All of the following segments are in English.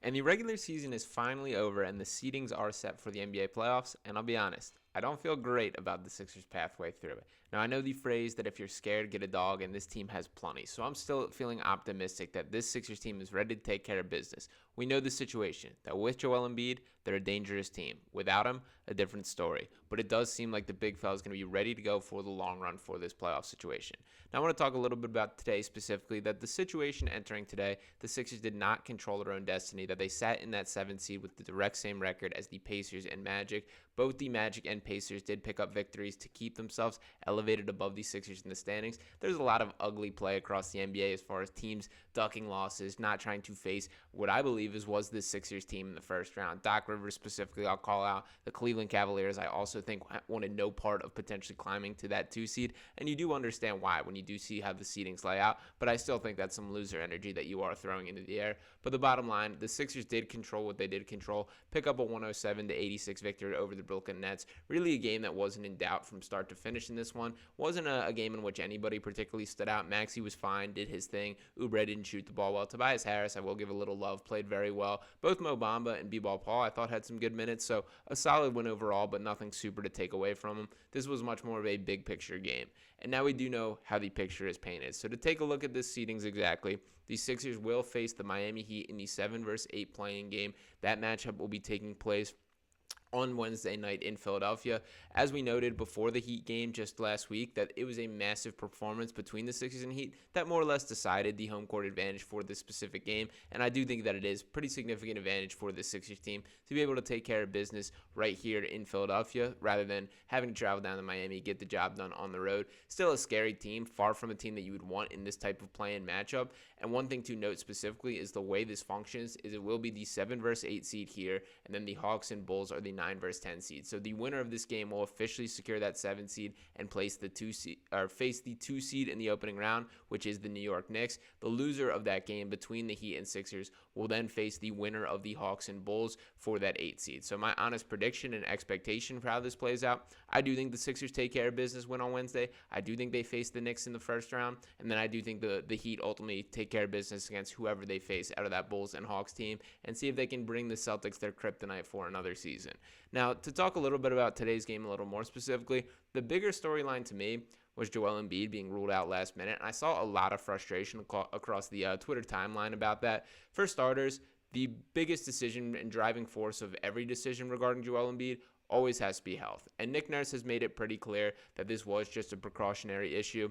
And the regular season is finally over, and the seedings are set for the NBA playoffs. And I'll be honest, I don't feel great about the Sixers' pathway through it. Now, I know the phrase that if you're scared, get a dog, and this team has plenty. So I'm still feeling optimistic that this Sixers team is ready to take care of business. We know the situation, that with Joel Embiid, they're a dangerous team. Without him, a different story. But it does seem like the big fella is going to be ready to go for the long run for this playoff situation. Now, I want to talk a little bit about today specifically, that the situation entering today, the Sixers did not control their own destiny, that they sat in that 7th seed with the direct same record as the Pacers and Magic. Both the Magic and Pacers did pick up victories to keep themselves elevated above the Sixers in the standings. There's a lot of ugly play across the NBA as far as teams ducking losses, not trying to face what I believe was this Sixers team in the first round. Doc Rivers specifically, I'll call out. The Cleveland Cavaliers, I also think wanted no part of potentially climbing to that 2 seed, and you do understand why when you do see how the seedings lay out, but I still think that's some loser energy that you are throwing into the air. But the bottom line, the Sixers did control what they did control, pick up a 107-86 victory over the Brooklyn Nets. Really a game that wasn't in doubt from start to finish in this one. Wasn't a game in which anybody particularly stood out. Maxey was fine, did his thing. Oubre didn't shoot the ball well. Tobias Harris, I will give a little love, played very well. Both Mo Bamba and B-Ball Paul, I thought, had some good minutes, so a solid win overall, but nothing super to take away from them. This was much more of a big picture game. And now we do know how the picture is painted. So to take a look at this seedings exactly, the Sixers will face the Miami Heat in the 7-versus-8 playing game. That matchup will be taking place on Wednesday night in Philadelphia. As we noted before the Heat game just last week, that it was a massive performance between the Sixers and Heat that more or less decided the home court advantage for this specific game, and I do think that it is pretty significant advantage for the Sixers team to be able to take care of business right here in Philadelphia rather than having to travel down to Miami, get the job done on the road. Still a scary team, far from a team that you would want in this type of play-in matchup, and one thing to note specifically is the way this functions is it will be the 7-versus-8 seed here, and then the Hawks and Bulls are the 9-versus-10 seed. So the winner of this game will officially secure that 7 seed and place the 2 seed or face the 2 seed in the opening round, which is the New York Knicks. The loser of that game between the Heat and Sixers will then face the winner of the Hawks and Bulls for that 8 seed. So my honest prediction and expectation for how this plays out, I do think the Sixers take care of business, win on Wednesday. I do think they face the Knicks in the first round, and then I do think the Heat ultimately take care of business against whoever they face out of that Bulls and Hawks team and see if they can bring the Celtics their kryptonite for another season. Now, to talk a little bit about today's game a little more specifically, the bigger storyline to me was Joel Embiid being ruled out last minute, and I saw a lot of frustration across the Twitter timeline about that. For starters, the biggest decision and driving force of every decision regarding Joel Embiid always has to be health, and Nick Nurse has made it pretty clear that this was just a precautionary issue.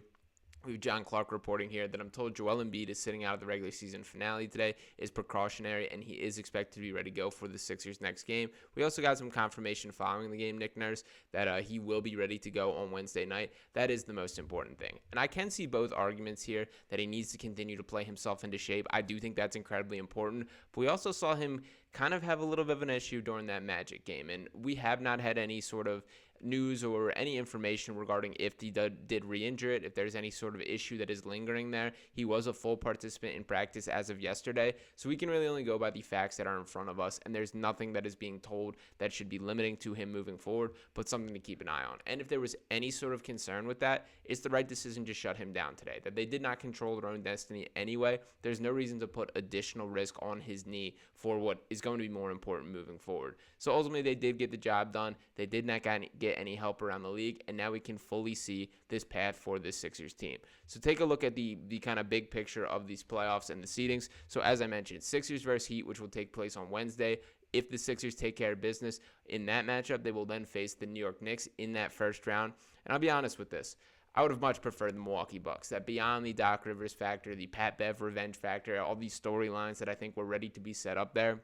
We have John Clark reporting here that I'm told Joel Embiid is sitting out of the regular season finale today, is precautionary, and he is expected to be ready to go for the Sixers next game. We also got some confirmation following the game, Nick Nurse, that he will be ready to go on Wednesday night. That is the most important thing. And I can see both arguments here that he needs to continue to play himself into shape. I do think that's incredibly important. But we also saw him kind of have a little bit of an issue during that Magic game, and we have not had any sort of news or any information regarding if he did re-injure it, if there's any sort of issue that is lingering there. He was a full participant in practice as of yesterday, so we can really only go by the facts that are in front of us, and there's nothing that is being told that should be limiting to him moving forward, but something to keep an eye on. And if there was any sort of concern with that, it's the right decision to shut him down today, that they did not control their own destiny anyway. There's no reason to put additional risk on his knee for what is going to be more important moving forward. So ultimately, they did get the job done. They did not get any help around the league, and now we can fully see this path for this Sixers team. So take a look at the kind of big picture of these playoffs and the seedings. So as I mentioned, Sixers versus Heat, which will take place on Wednesday. If the Sixers take care of business in that matchup, they will then face the New York Knicks in that first round. And I'll be honest with this. I would have much preferred the Milwaukee Bucks. That beyond the Doc Rivers factor, the Pat Bev revenge factor, all these storylines that I think were ready to be set up there,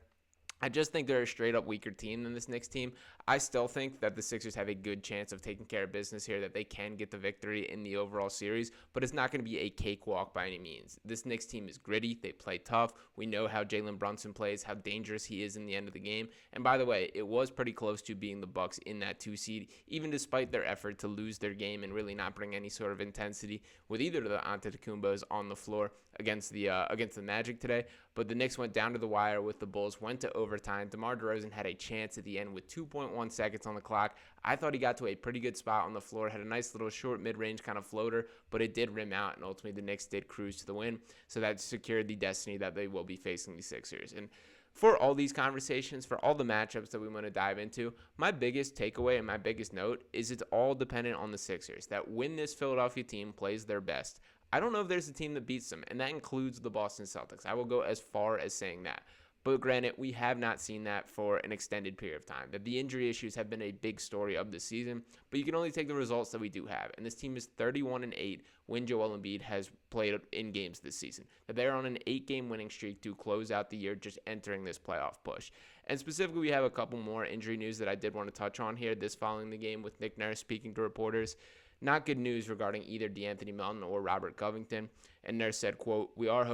I just think they're a straight-up weaker team than this Knicks team. I still think that the Sixers have a good chance of taking care of business here, that they can get the victory in the overall series, but it's not going to be a cakewalk by any means. This Knicks team is gritty. They play tough. We know how Jalen Brunson plays, how dangerous he is in the end of the game. And by the way, it was pretty close to being the Bucks in that 2 seed, even despite their effort to lose their game and really not bring any sort of intensity with either of the Antetokounmpos on the floor against the Magic today. But the Knicks went down to the wire with the Bulls, went to overtime. DeMar DeRozan had a chance at the end with 2.1 seconds on the clock. I thought he got to a pretty good spot on the floor, had a nice little short mid-range kind of floater, but it did rim out, and ultimately the Knicks did cruise to the win. So that secured the destiny that they will be facing the Sixers. And for all these conversations, for all the matchups that we want to dive into, my biggest takeaway and my biggest note is it's all dependent on the Sixers, that when this Philadelphia team plays their best, I don't know if there's a team that beats them, and that includes the Boston Celtics. I will go as far as saying that. But granted, we have not seen that for an extended period of time. That the injury issues have been a big story of the season, but you can only take the results that we do have. And this team is 31-8 when Joel Embiid has played in games this season. That they're on an 8-game winning streak to close out the year, just entering this playoff push. And specifically, we have a couple more injury news that I did want to touch on here. This following the game with Nick Nurse speaking to reporters. Not good news regarding either DeAnthony Melton or Robert Covington. And Nurse said, quote, we are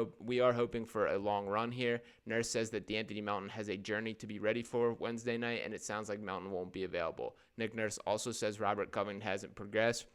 hoping for a long run here. Nurse says that DeAnthony Melton has a journey to be ready for Wednesday night, and it sounds like Melton won't be available. Nick Nurse also says Robert Covington hasn't progressed.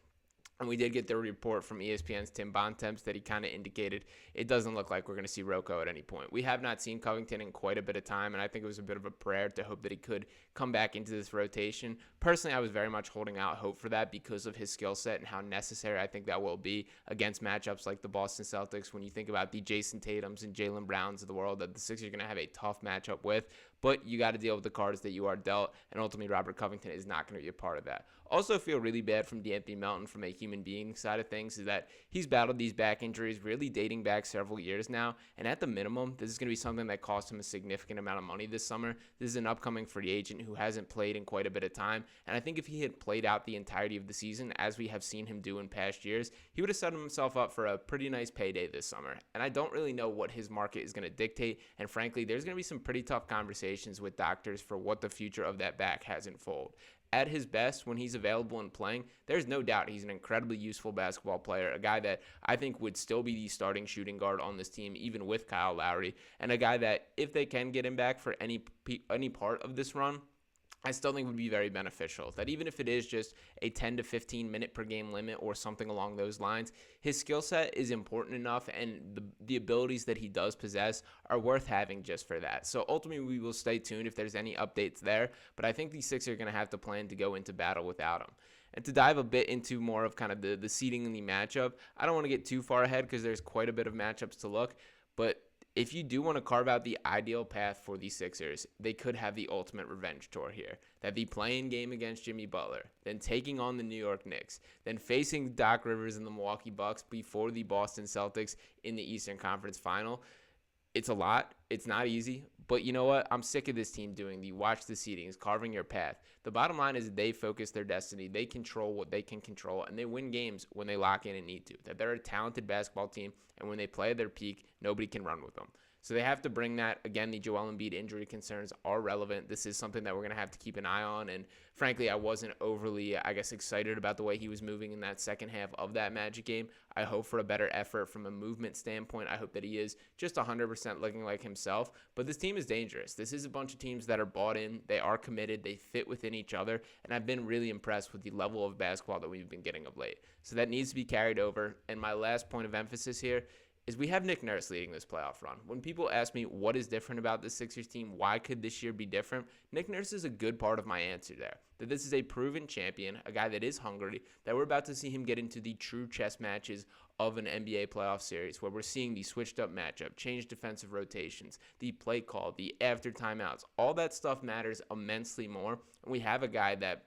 And we did get the report from ESPN's Tim Bontemps that he kind of indicated it doesn't look like we're going to see Rocco at any point. We have not seen Covington in quite a bit of time, and I think it was a bit of a prayer to hope that he could come back into this rotation. Personally, I was very much holding out hope for that because of his skill set and how necessary I think that will be against matchups like the Boston Celtics. When you think about the Jason Tatums and Jaylen Browns of the world, that the Sixers are going to have a tough matchup with, but you got to deal with the cards that you are dealt, and ultimately Robert Covington is not going to be a part of that. Also feel really bad from DeAnthony Melton from a human being side of things is that he's battled these back injuries really dating back several years now, and at the minimum, this is going to be something that cost him a significant amount of money this summer. This is an upcoming free agent who hasn't played in quite a bit of time, and I think if he had played out the entirety of the season, as we have seen him do in past years, he would have set himself up for a pretty nice payday this summer, and I don't really know what his market is going to dictate, and frankly, there's going to be some pretty tough conversations with doctors for what the future of that back has unfolded. At his best, when he's available and playing, there's no doubt he's an incredibly useful basketball player, a guy that I think would still be the starting shooting guard on this team, even with Kyle Lowry, and a guy that, if they can get him back for any part of this run, I still think would be very beneficial. That even if it is just a 10 to 15 minute per game limit or something along those lines, his skill set is important enough, and the abilities that he does possess are worth having just for that. So ultimately, we will stay tuned if there's any updates there, but I think the Sixers are going to have to plan to go into battle without him. And to dive a bit into more of kind of the seeding in the matchup, I don't want to get too far ahead because there's quite a bit of matchups to look, but if you do want to carve out the ideal path for the Sixers, they could have the ultimate revenge tour here. That'd be playing game against Jimmy Butler, then taking on the New York Knicks, then facing Doc Rivers and the Milwaukee Bucks before the Boston Celtics in the Eastern Conference Final. It's a lot. It's not easy. But you know what? I'm sick of this team doing the watch the seedings, carving your path. The bottom line is they focus their destiny. They control what they can control, and they win games when they lock in and need to. That they're a talented basketball team, and when they play at their peak, nobody can run with them. So they have to bring that. Again, the Joel Embiid injury concerns are relevant. This is something that we're going to have to keep an eye on. And frankly, I wasn't overly, excited about the way he was moving in that second half of that Magic game. I hope for a better effort from a movement standpoint. I hope that he is just 100% looking like himself. But this team is dangerous. This is a bunch of teams that are bought in. They are committed. They fit within each other. And I've been really impressed with the level of basketball that we've been getting of late. So that needs to be carried over. And my last point of emphasis here is we have Nick Nurse leading this playoff run. When people ask me what is different about this Sixers team, why could this year be different, Nick Nurse is a good part of my answer there. That this is a proven champion, a guy that is hungry, that we're about to see him get into the true chess matches of an NBA playoff series where we're seeing the switched up matchup, changed defensive rotations, the play call, the after timeouts. All that stuff matters immensely more. And we have a guy that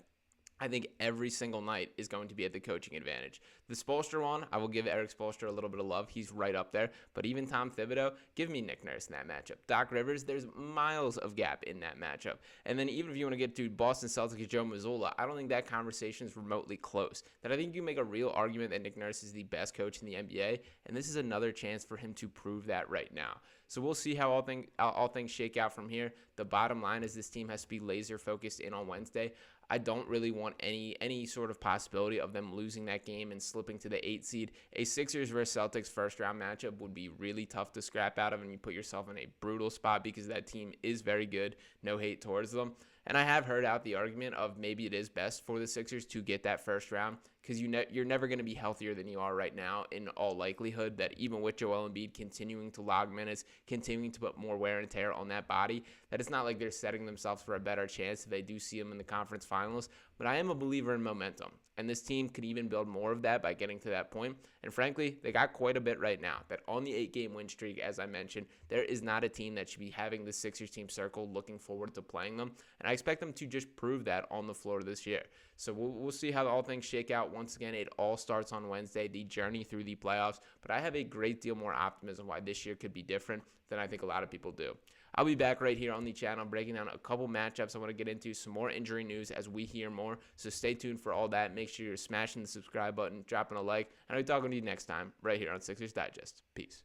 I think every single night is going to be at the coaching advantage. The Spoelstra one, I will give Eric Spoelstra a little bit of love. He's right up there. But even Tom Thibodeau, give me Nick Nurse in that matchup. Doc Rivers, there's miles of gap in that matchup. And then even if you want to get to Boston Celtics, Joe Mazzulla, I don't think that conversation is remotely close. That I think you make a real argument that Nick Nurse is the best coach in the NBA, and this is another chance for him to prove that right now. So we'll see how all things shake out from here. The bottom line is this team has to be laser focused in on Wednesday. I don't really want any sort of possibility of them losing that game and slipping to the 8 seed. A Sixers versus Celtics first round matchup would be really tough to scrap out of, and you put yourself in a brutal spot because that team is very good. No hate towards them. And I have heard out the argument of maybe it is best for the Sixers to get that first round because you're never going to be healthier than you are right now in all likelihood, that even with Joel Embiid continuing to log minutes, continuing to put more wear and tear on that body, that it's not like they're setting themselves for a better chance if they do see him in the conference finals. But I am a believer in momentum, and this team could even build more of that by getting to that point. And frankly, they got quite a bit right now. That on the 8-game win streak, as I mentioned, there is not a team that should be having the Sixers team circle looking forward to playing them. And I expect them to just prove that on the floor this year. So we'll see how all things shake out. Once again, it all starts on Wednesday, the journey through the playoffs. But I have a great deal more optimism why this year could be different than I think a lot of people do. I'll be back right here on the channel breaking down a couple matchups I want to get into, some more injury news as we hear more. So stay tuned for all that. Make sure you're smashing the subscribe button, dropping a like, and I'll be talking to you next time right here on Sixers Digest. Peace.